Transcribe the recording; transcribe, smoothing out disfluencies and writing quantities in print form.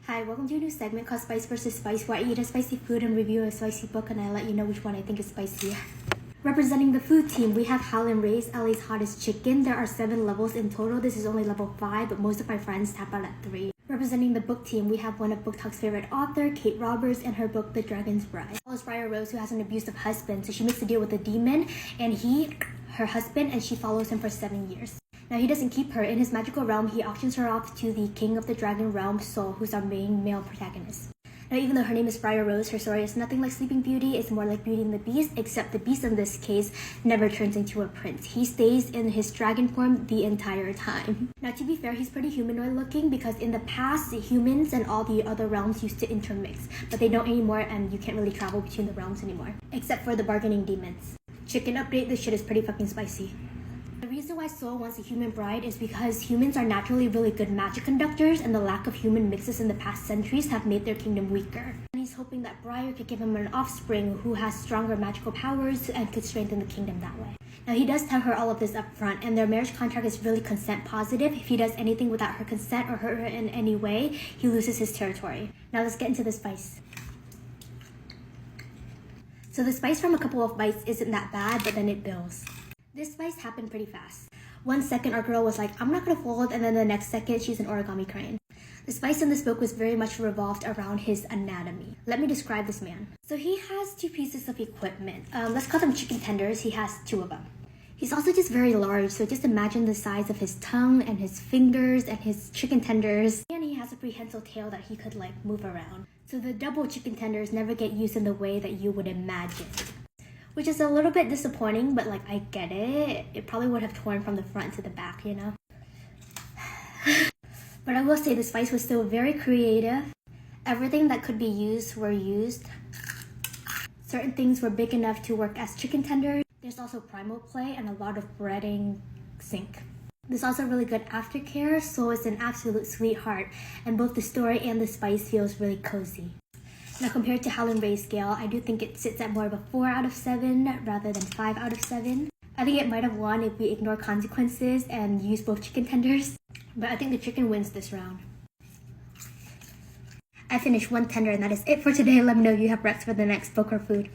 Hi, welcome to a new segment called Spice vs. Spice, where I eat a spicy food and review a spicy book, and I let you know which one I think is spicier. Representing the food team, we have Howling Ray's LA's hottest chicken. There are 7 levels in total. This is only level 5, but most of my friends tap out at 3. Representing the book team, we have one of Book Talk's favorite author, Kate Roberts, and her book, The Dragon's Bride. Follows Briar Rose, who has an abusive husband, so she makes a deal with a demon, and he, her husband, and she follows him for 7 years. Now, he doesn't keep her. In his magical realm, he auctions her off to the king of the dragon realm, Sol, who's our main male protagonist. Now, even though her name is Briar Rose, her story is nothing like Sleeping Beauty. It's more like Beauty and the Beast, except the Beast in this case never turns into a prince. He stays in his dragon form the entire time. Now, to be fair, he's pretty humanoid looking because in the past, the humans and all the other realms used to intermix, but they don't anymore, and you can't really travel between the realms anymore, except for the bargaining demons. Chicken update, this shit is pretty fucking spicy. The reason why Sol wants a human bride is because humans are naturally really good magic conductors, and the lack of human mixes in the past centuries have made their kingdom weaker. And he's hoping that Briar could give him an offspring who has stronger magical powers and could strengthen the kingdom that way. Now, he does tell her all of this up front, and their marriage contract is really consent positive. If he does anything without her consent or hurt her in any way, he loses his territory. Now let's get into the spice. So the spice from a couple of bites isn't that bad, but then it builds. This spice happened pretty fast. 1 second our girl was like, I'm not gonna fold, and then the next second she's an origami crane. The spice in this book was very much revolved around his anatomy. Let me describe this man. So he has 2 pieces of equipment. Let's call them chicken tenders. He has 2 of them. He's also just very large, so just imagine the size of his tongue and his fingers and his chicken tenders. And he has a prehensile tail that he could like move around. So the double chicken tenders never get used in the way that you would imagine. Which is a little bit disappointing, but like, I get it. It probably would have torn from the front to the back, you know? But I will say the spice was still very creative. Everything that could be used were used. Certain things were big enough to work as chicken tenders. There's also primal play and a lot of breading sync. There's also really good aftercare, so it's an absolute sweetheart. And both the story and the spice feels really cozy. Now, compared to Howling Ray's scale, I do think it sits at more of a 4 out of 7 rather than 5 out of 7. I think it might have won if we ignore consequences and use both chicken tenders, but I think the chicken wins this round. I finished 1 tender, and that is it for today. Let me know if you have recs for the next book or food.